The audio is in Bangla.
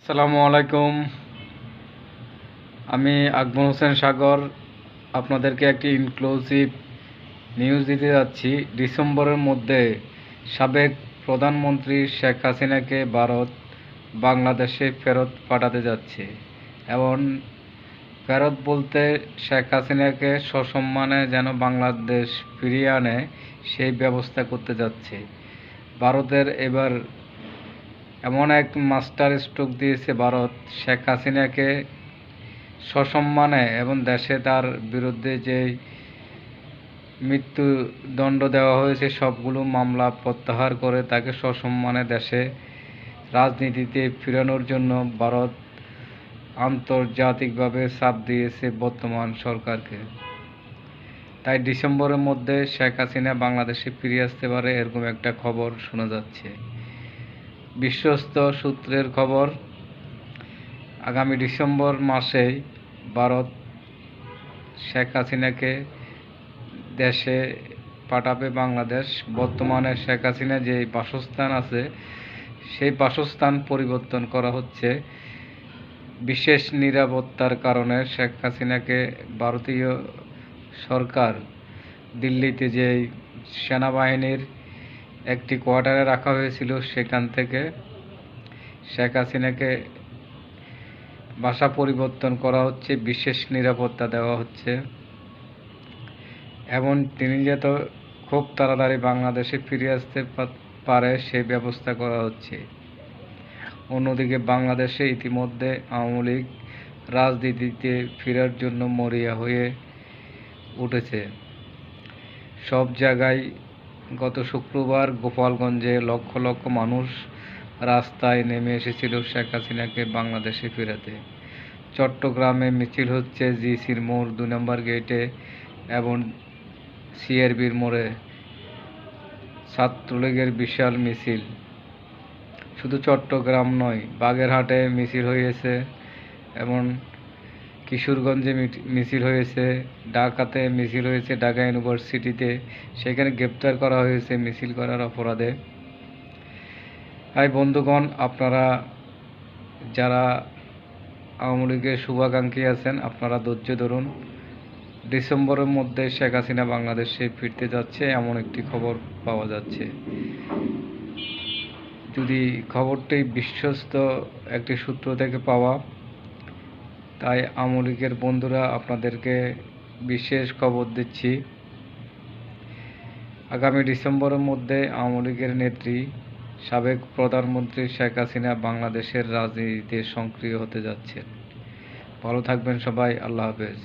আসসালামু আলাইকুম। আমি আকবর হোসেন সাগর আপনাদেরকে একটি ইনক্লুসিভ নিউজ দিতে যাচ্ছি। ডিসেম্বরের মধ্যে সাবেক প্রধানমন্ত্রী শেখ হাসিনাকে ভারত বাংলাদেশে ফেরত পাঠাতে যাচ্ছে এবং ফেরত বলতে শেখ হাসিনাকে সসম্মানে যেন বাংলাদেশ ফিরিয়ে আনে সেই ব্যবস্থা করতে যাচ্ছে। ভারতের এবার এমন এক মাস্টার স্ট্রোক দিয়েছে ভারত, শেখ হাসিনাকে সসম্মানে এবং দেশে তার বিরুদ্ধে যে মৃত্যুদণ্ড দেওয়া হয়েছে সবগুলো মামলা প্রত্যাহার করে তাকে সসম্মানে দেশে রাজনীতিতে ফিরানোর জন্য ভারত আন্তর্জাতিকভাবে চাপ দিয়েছে বর্তমান সরকারকে। তাই ডিসেম্বরের মধ্যে শেখ হাসিনা বাংলাদেশে ফিরে আসতে পারে এরকম একটা খবর শোনা যাচ্ছে। বিশ্বস্ত সূত্রের খবর, আগামী ডিসেম্বর মাসেই ভারত শেখ হাসিনাকে দেশে পাঠাবে বাংলাদেশ। বর্তমানে শেখ হাসিনা যে বাসস্থান আছে সেই বাসস্থান পরিবর্তন করা হচ্ছে। বিশেষ নিরাপত্তার কারণে শেখ হাসিনাকে ভারতীয় সরকার দিল্লিতে যে সেনাবাহিনীর একটি কোয়ার্টারে রাখা হয়েছিল সেখান থেকে শেখ হাসিনাকে বাসা পরিবর্তন করা হচ্ছে, বিশেষ নিরাপত্তা দেওয়া হচ্ছে এবং তিনি যাতে খুব তাড়াতাড়ি বাংলাদেশে ফিরে আসতে পারে সেই ব্যবস্থা করা হচ্ছে। অন্যদিকে বাংলাদেশে ইতিমধ্যে আওয়ামী লীগ রাজনীতিতে ফেরার জন্য মরিয়া হয়ে উঠেছে। সব জায়গায় গত শুক্রবার গোপালগঞ্জে লক্ষ লক্ষ মানুষ রাস্তায় নেমে এসেছিল শেখ হাসিনাকে বাংলাদেশে ফেরাতে। চট্টগ্রামে মিছিল হচ্ছে জিসির মোড় 2 নম্বর গেটে এবং সিআরবির মোড়ে ছাত্রলীগের বিশাল মিছিল। শুধু চট্টগ্রাম নয়, বাগেরহাটে মিছিল হয়েছে এবং কিশোরগঞ্জে মিছিল হয়েছে, ঢাকাতে মিছিল হয়েছে, ঢাকা ইউনিভার্সিটিতে সেখানে গ্রেপ্তার করা হয়েছে মিছিল করার অপরাধে। তাই বন্ধুগণ, আপনারা যারা আওয়ামী লীগের শুভাকাঙ্ক্ষী আছেন আপনারা ধৈর্য ধরুন। ডিসেম্বরের মধ্যে শেখ হাসিনা বাংলাদেশে ফিরতে যাচ্ছে এমন একটি খবর পাওয়া যাচ্ছে। যদি খবরটি বিশ্বস্ত একটি সূত্র থেকে পাওয়া, তাই আওয়ামী লীগের বন্ধুরা আপনাদেরকে বিশেষ খবর দিচ্ছি। আগামী ডিসেম্বরের মধ্যে আওয়ামী লীগের নেত্রী সাবেক প্রধানমন্ত্রী শেখ হাসিনা বাংলাদেশের রাজনীতিতে সক্রিয় হতে যাচ্ছেন। ভালো থাকবেন সবাই, আল্লাহ হাফেজ।